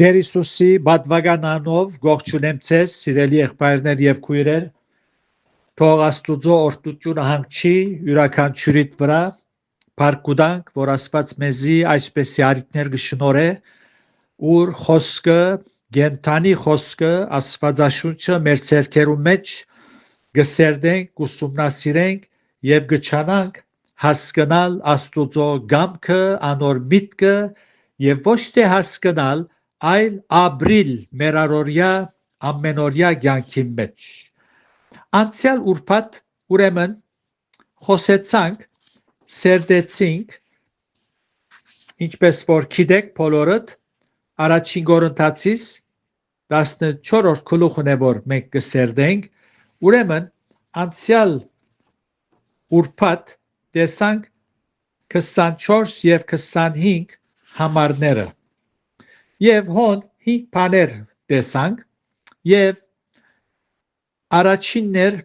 Դեր Հիսուսի բադվական անով գողջունեմ ձեզ, սիրելի եղբայրներ եւ քույրեր, թող Աստուծո օրհնությունը հանգչի յուրաքանչյուրիդ վրա, փառք որ Աստված մեզի այսպեսի արիքներ կշնորհե, ուր խոսքը, գենթանի խոսքը, Աստվածաշունչը մեր ցերքերու մեջ գսերդենք, ուսումնասիրենք եւ գճանանք հասկանալ Աստուծո գամքը, անոր միտքը եւ ոչ թե հասկանալ, այլ ապրիլ մեր առօրյա ամենօրյա կյանքի մեջ։ Անցյալ ուրբաթ ուրեմն խոսեցանք, սերդեցինք, ինչպես որ գիտեք բոլորդ, առաջին Կորինթացիս 14-րդ գլուխն է որ մենք կսերդենք, ուրեմն անցյալ ուրբաթ տեսանք 24 եւ 25 համարները եւ հոն 5 բաներ տեսանք եւ առաջիններ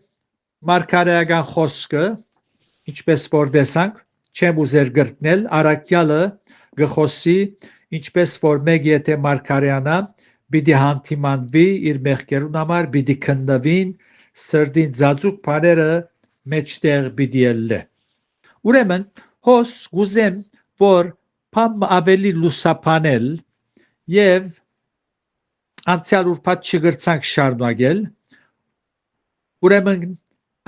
մարգարեական խոսքը, ինչպես որ տեսանք, չեմ ուզեր գրտնել, առաքյալը գխոսի, ինչպես որ մեկ եթե մարգարեանա, պիտի հանդիմանվի իր մեղքերուն համար, պիտի քննվին, սրդին ծածուկ բաները մեջտեղ պիտի ելլե։ Ուրեմն հոս գուզեմ, որ փամ ավելի լուսապանել եւ անցյալ ուրբաթ չգրցանք շարունակել, ուրեմն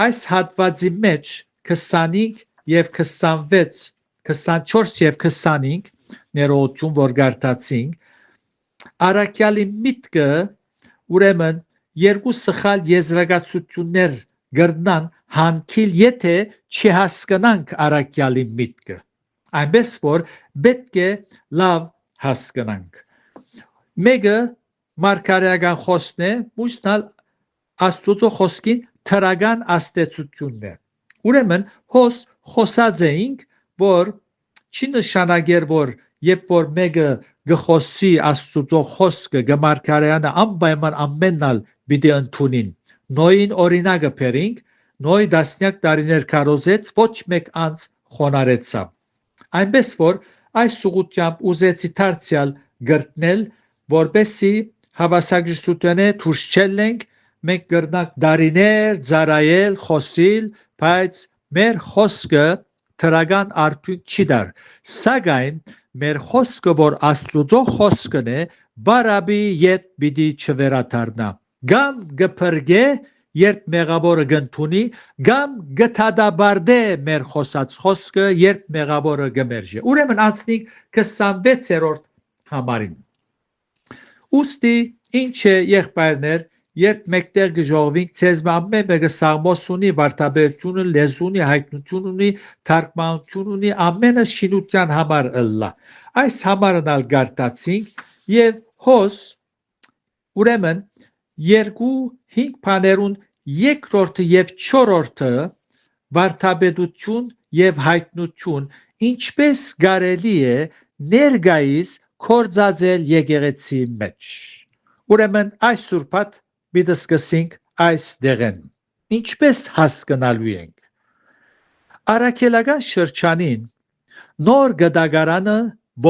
այս հատվածի մեջ 25 եւ 26, 24 եւ 25 ներողություն որ գարտացինք, առաքյալի միտքը ուրեմն երկու սխալ եզրակացություններ գրնան հանքիլ, եթե չհասկանանք առաքյալի միտքը, այնպես որ պետք է լավ հասկանանք։ Մեկը մարգարեական խոսքն է, մյուսն Աստուծո խոսքին թրական աստեցությունն է։ Ուրեմն հոս խոսած էինք, որ չի նշանակեր, որ երբ որ մեկը գխոսի Աստուծո խոսքը գմարգարեանը անպայման ամենալ պիտի ընդունին։ Նոյին օրինակը բերինք, նոյ դասնյակ տարիներ քարոզեց, ոչ մեկ անց խոնարեցավ։ Այնպես որ այս ուղղությամբ ուզեցի դարձյալ գրտնել, որպեսի հավասարակշռությունը դուրս չելենք, մենք կրնանք դարիներ ծարայել, խոսիլ, բայց մեր խոսքը թրական արդյունք չի դար, սակայն մեր խոսքը, որ Աստուծո խոսքն է, բարաբի ետ պիտի չվերադառնա, կամ գփրկե, երբ մեղավորը գընդունի, կամ գթադաբարդե մեր խոսած խոսքը, երբ մեղավորը գմերժե։ Ուրեմն անցնենք 26-րդ համարին։ Ուստի ինչ է եղբայրներ, երբ մեկտեղ գժողվինք, ցեզ ամեն մեկը սաղմոս ունի, վարդապետություն, լեզու ունի, հայտնություն ունի, թարգմանություն ունի, ամենը շինության համար ըլլա։ Այս համարն ալ գարտացինք եւ հոս ուրեմն 2-5 բաներուն երկրորդը եւ չորրորդը վարդապետություն եւ հայտնություն ինչպես կարելի է ներկայիս կործածել եկեղեցի մեջ։ Ուրեմն այս ուրբաթ պիտի սկսենք այս դեղեն։ Ինչպես հասկանալու ենք։ Առաքելական շրջանին նոր գդագարանը,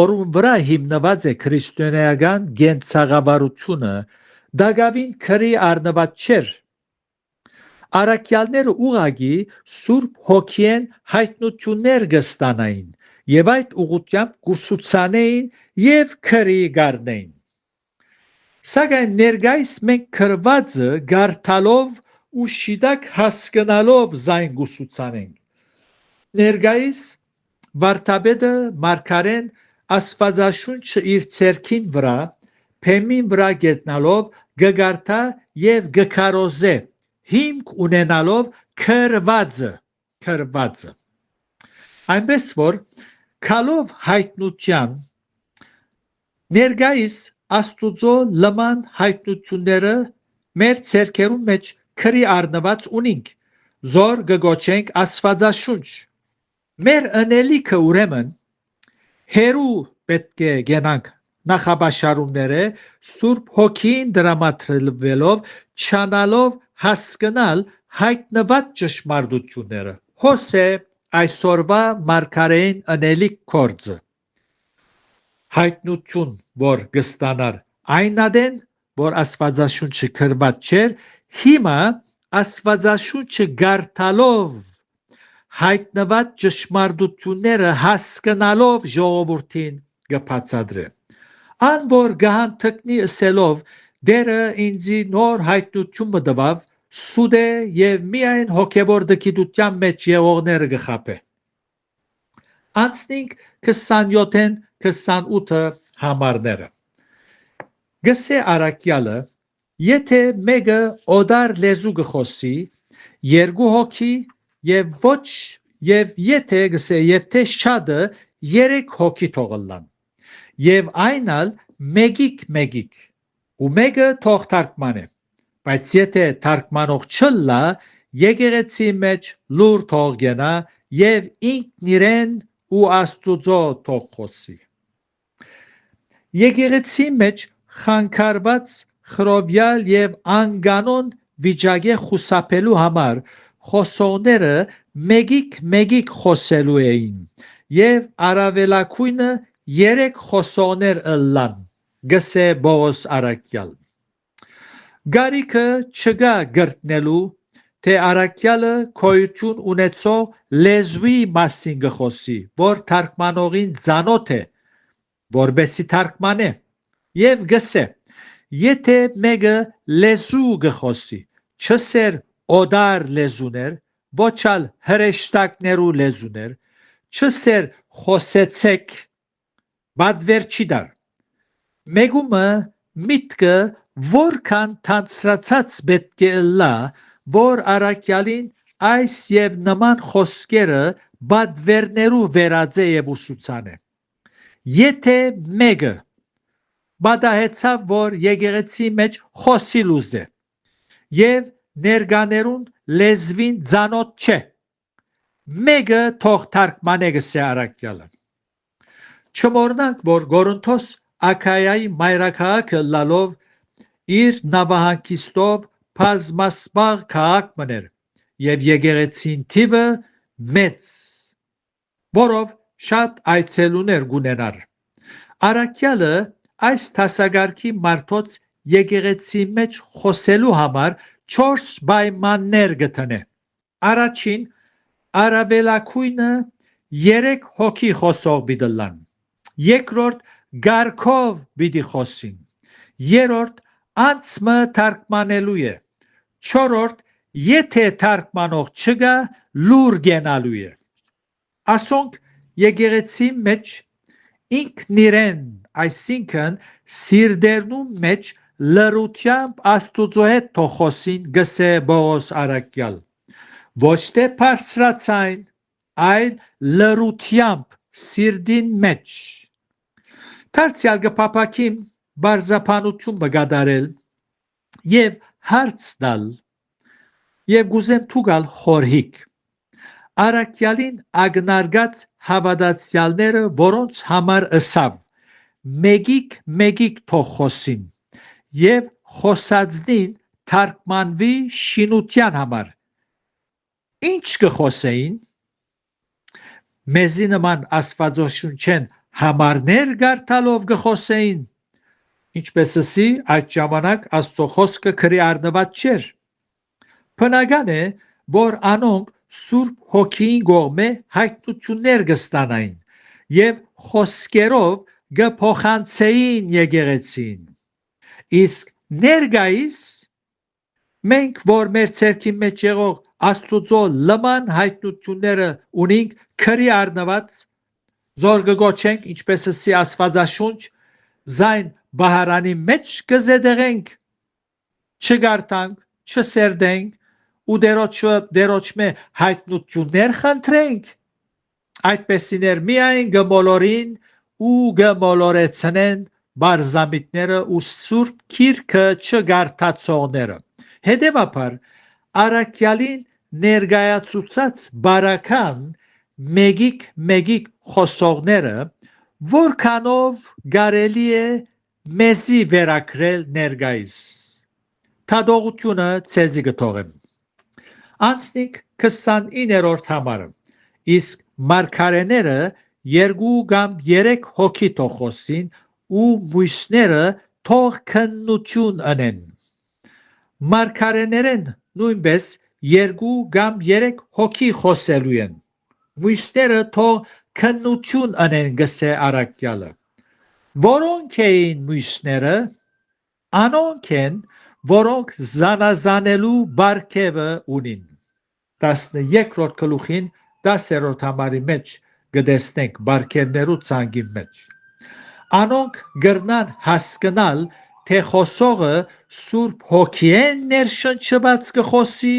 որում վրա հիմնված է քրիստոնեական գենցաղավարությունը, դակավին քրի առնված չէր։ Առաքյալները ուղղակի Սուրբ Հոգին հայտնություններ կստանային եւ այդ ուղղությամբ կուսուցանեին եւ քրի գարնեին։ Սակայն ներկայիս մենք քրվածը գարթալով ու շիդակ հասկանալով զայն կուսուցանենք։ Ներկայիս վարդապետը մարգարեն Աստվածաշունչը իր ցերքին վրա, փեմին վրա գետնալով գգարտա եւ գքարոզե, հիմք ունենալով քրվածը։ Այնպես որ քալով հայտնության ներկայիս Աստուծո լման հայտնությունները մեր ցերքերում մեջ քրի առնված ունենք, զոր գոչենք Աստվածաշունչ։ Մեր ընելիքը ուրեմն հերու պետք է գենանք նախաբաշարումները Սուրբ Հոգին դրամատրվելով չանալով հասկանալ հայտնված ճշմարտությունները։ Հոսե այսօրվա մարգարեին ընելիք կորձը հայտնություն որ կստանար այնադեն, որ Աստվածաշունչը գրված չէր, հիմա Աստվածաշունչը գարթալով հայտնված ճշմարտությունները հասկանալով ժողովրդին կբացատրե։ Ան որ գահանթկնի ըսելով դերը ինձի նոր հայտնություն մտավ, սուտ է եւ միայն հոգեվոր դգիտության մեջ եղողները գխապե։ Անցնենք 27-ն 28 համարները։ Գսե առաքյալը, եթե մեկը օդար լեզու գխոսի, երկու հոգի եւ ոչ եւ եթե գսե եւ թե շադը երեք հոգի թողլան եւ այնալ մեկիկ ու մեկը թող թարգմանե, բայց եթե թարգմանող չլա, եկեղեցի մեջ լուր թող գնա եւ ինքն իրեն ու Աստուծո թող խոսի։ Եկեղեցի մեջ խանգարված խրովյալ եւ անկանոն վիճակի խուսափելու համար խոսողները մեկիկ խոսելու էին եւ առավելակույնը 3 խոսողներ ըլլան, գսե Բողոս առաքյալ։ Գարիքը չկա գրտնելու, թե առաքյալը քոյություն ունեցող լեզվի մասին գխոսի, որ թարգմանողին ծանոթ է, որբեսի թարգմանե, եւ գսե, եթե մեկը լեզու գխոսի, չսեր օդար լեզուներ, ոչալ հրեշտակներու լեզուներ, չսեր խոսեցեք, բադվեր չի դար։ Մեգումը միտքը որքան թանցրացած պետք է լա, որ առաքյալին այս եւ նման խոսքերը բադվերներու վերածե եւ ուսուցանե։ Եթե մեկը բադահեցավ, որ եկեղեցի մեջ խոսի լուզե եւ ներկաներուն լեզվին ծանոթ չէ, մեկը թող թարգմանե գսե առաքյալը։ Չմոռնանք, որ Գորընթոս Աքայայի մայրաքաղաքը լալով իր նավահանգիստով բազմասպաղ քաղաք մներ եւ եկեղեցին թիվը մեծ, որով շատ այցելուներ գունենար։ Առաքյալը այս տասագարքի մարդոց եկեղեցի մեջ խոսելու համար 4 պայմաններ գտնե։ Առաջին, առավելակույնը 3 հոգի խոսող պիտի։ Երկրորդ, գարքով պիտի խոսին։ Երրորդ, անցմը թարգմանելու է։ Չորրորդ, եթե թարգմանող չկա, լուր գենալու է։ Ասոնք եկեղեցի մեջ ինքն իրեն, այսինքն սիրտերնու մեջ լրությամբ Աստուծո հետ թող խոսին, գսե Բողոս առաքյալ։ Ոչ թե բարձրացայն, այլ լրությամբ սիրտին մեջ։ Դարձյալ գփափակիմ բարձապանություն մգադարել եւ հարց տալ եւ գուզեմ թուգալ խորհիկ առաքյալին ագնարգած հավատացյալները, որոնց համար ըսավ մեկիկ թող խոսին եւ խոսածնին թարգմանվի շինության համար, ինչ կխոսեին, մեզի նման Աստվածաշունչեն համարներ գարթալով գխոսեին, ինչպես ասի այդ ժամանակ Աստծո խոսքը քրի առնված չէր։ Բնական է, որ անոնք Սուրբ Հոգին կողմէ հայտնություններ կստանային եւ խոսքերով կփոխանցեին եկեղեցին։ Իսկ ներկայիս մենք, որ մեր ցերքի մեջ եղող Աստծո լման հայտնությունները ունենք քրի առնված, զոր կգոչենք, ինչպես ասի Աստվածաշունչ, զայն բահարանի մեջ կզետեղենք, չգարտանք, չսերդենք ու դերոճմե հայտնություններ խնդրենք, այդպեսիներ միայն գմոլորին ու գմոլորեցնեն բարզամիտները ու Սուրբ Գիրքը չգարտացողները։ Հետևաբար առաքյալին ներկայացուցած բարական մեկիկ խոսողները որքանով կարելի է մեզի վերակրել ներկայիս։ Թադողությունը ցեզի կթողեմ։ Անցնիկ 29-րդ համարը։ Իսկ մարգարեները 2 կամ 3 հոգի թող խոսին ու մյուսները թող քննություն անեն։ Մարգարեներեն նույնպես 2 կամ 3 հոգի խոսելու են։ Մյուսները թող քննություն անեն գսե առաքյալը։ Որոնք էին մյուսները։ Անոնք են, որոնք զանազանելու բարգևը ունին։ 12-րդ գլուխին 10-րդ համարի մեջ գտեսնենք բարգևներու ցանկի մեջ։ Անոնք գրնան հասկանալ, թե խոսողը Սուրբ Հոգիեն ներշնչված կխոսի,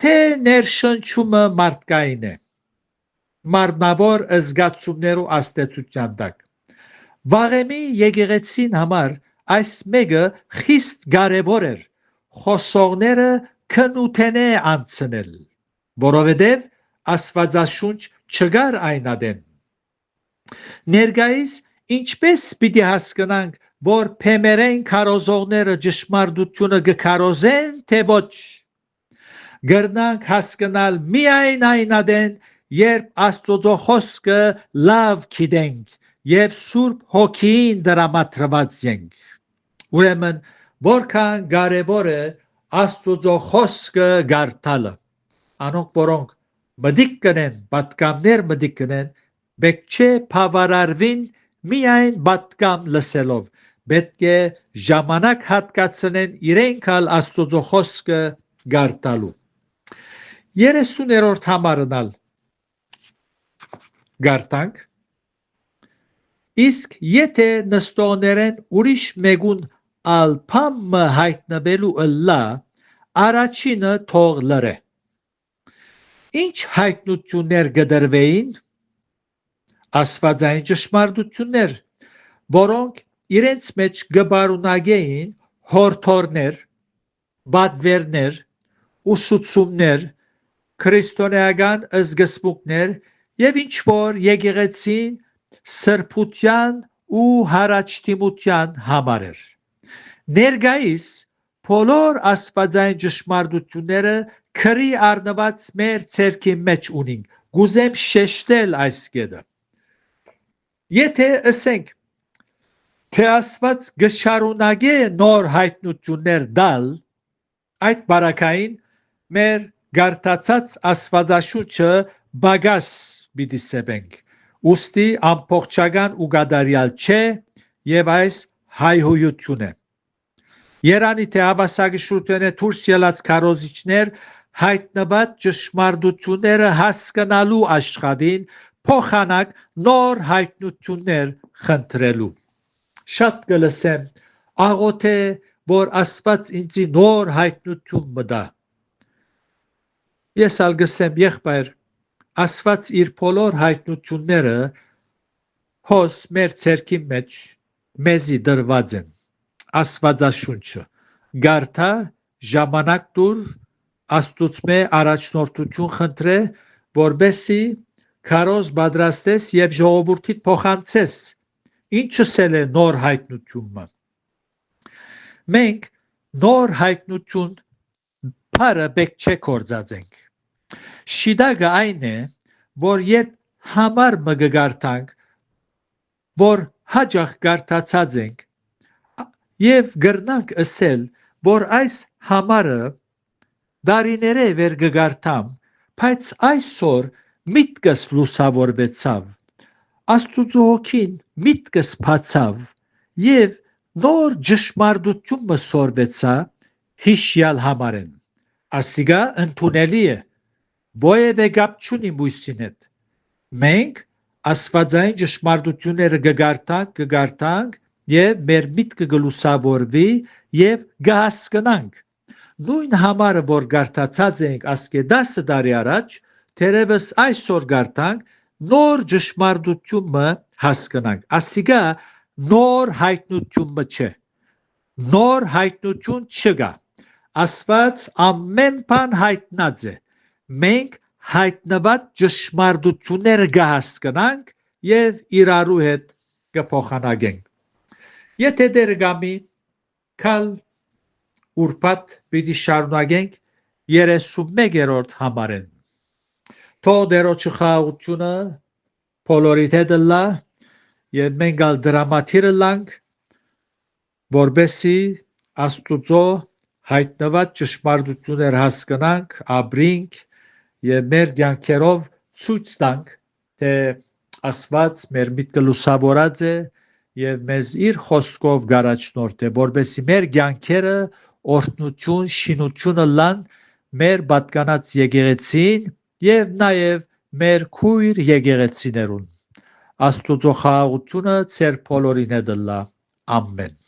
թե ներշնչումը մարդկային է։ Մարմնավոր զգացումներու աստեցության տակ։ Վաղեմի եկեղեցին համար այս մեկը խիստ կարևոր էր խոսողները քնութենե անցնել, որովհետև Աստվածաշունչ չկար այն ադեն։ Ներկայիս ինչպես պիտի հասկանանք, որ փեմերեն քարոզողները ճշմարտությունը կքարոզեն, թե ոչ։ Գրնանք հասկանալ միայն այն ադեն, երբ Աստծո խոսքը լավ գիտենք եւ Սուրբ Հոգին դրամատրված ենք։ Ուրեմն որքան կարևոր է Աստծո խոսքը գարտալը։ Անոնք որոնք մտիկ կնեն, պատկամներ մտիկ կնեն, պետք չէ բավարարվին միայն պատկամ լսելով, պետք է ժամանակ հատկացնեն իրենք ալ Աստծո խոսքը գարտալու։ 30-րդ համարնալ գարտանք։ Իսկ եթե նստողներեն ուրիշ մեկուն ալ փամը հայտնվելու ըլլա, առաջինը թող լրե։ Ինչ հայտնություններ կդրվեին։ Աստվածային ճշմարտություններ, որոնք իրենց մեջ կբարունագեին հորդորներ, բադվերներ, ուսուցումներ, քրիստոնեական զգացմունքներ եւ ինչ որ եկեղեցին սրբության ու հարաճտիմության համար էր։ Ներկայիս բոլոր աստվածային ճշմարտությունները քրի առնված մեր ցերքի մեջ ունենք։ Գուզեմ շեշտել այս կետը։ Եթե ասենք, թե Աստված գշարունակե նոր հայտնություններ դալ, այդ բարակային մեր գարտացած Աստվածաշունչը բագաս պիտի սեբենք, ուստի ամբողջական ու գադարյալ չէ եւ այս հայհոյություն է։ Երանի թե հավասարակշռությունը դուրս ելած քարոզիչներ հայտնված ճշմարտությունները հասկանալու աշխատին փոխանակ նոր հայտնություններ խնդրելու։ Շատ կլսեմ, աղոթե, որ Աստված ինձի նոր հայտնություն մտա։ Ես ալ գսեմ, եղբայր, Աստված իր բոլոր հայտնությունները հոս մեր ցերքի մեջ մեզի դրված են։ Աստվածաշունչը գարտա ժամանակ դուր Աստծո առաջնորդություն խնդրե, որբեսի քարոզ պատրաստես եւ ժողովրդիդ փոխանցես, ինչսել է նոր հայտնությունը։ Մենք նոր հայտնություն բարը բեք չէ կործածենք։ Շիդագը այն է, որ երբ համար մը գարտանք, որ հաջող գարտացած ենք, եւ գրնանք ասել, որ այս համարը դարիները վեր գարտամ, բայց այսօր միտքս լուսավորվեցավ, Աստծո հոգին միտքս բացավ եւ նոր ճշմարտություն մսորվեցա հիշյալ համարեն։ Ասիգա ընդունելի է, ովևէ կապ չունի մույսին հետ։ Մենք աստվածային ճշմարտությունները կգարտանք եւ մեր միտքը գլուսավորվի եւ գահասկնանք։ Նույն համարը, որ գարտացած ենք ասկե 10 տարի առաջ, թերևս այսօր գարտանք, նոր ճշմարտությունը հասկանանք։ Ասիգա նոր հայտնությունը չէ։ Նոր հայտնություն չկա։ Աստված ամեն բան հայտնած է։ Մենք հայտնված ճշմարտությունները կհասկանանք եւ իրարու հետ կփոխանակենք։ Եթե դերգամի կալ ուրբաթ պիտի շարունակենք 31-րդ համարեն։ Թող դերոջը խաղաղությունը բոլորիդ հետ լա եւ մենք ալ դրամատիրը լանք, որբեսի Աստուծո հայտնված ճշմարտություններ հասկանանք, ապրենք եւ մեր կյանքերով ցույց տանք, թե Աստված մեր միտքը լուսավորած է եւ մեզ իր խոսքով գարաչնորդ է, որբեսի մեր կյանքերը օրհնություն, շինությունը լան մեր պատկանած եկեղեցին եւ նաեւ մեր քույր եկեղեցիներուն։ Աստուծո խաղաղությունը ձեր բոլորին հետ լա։ Ամեն։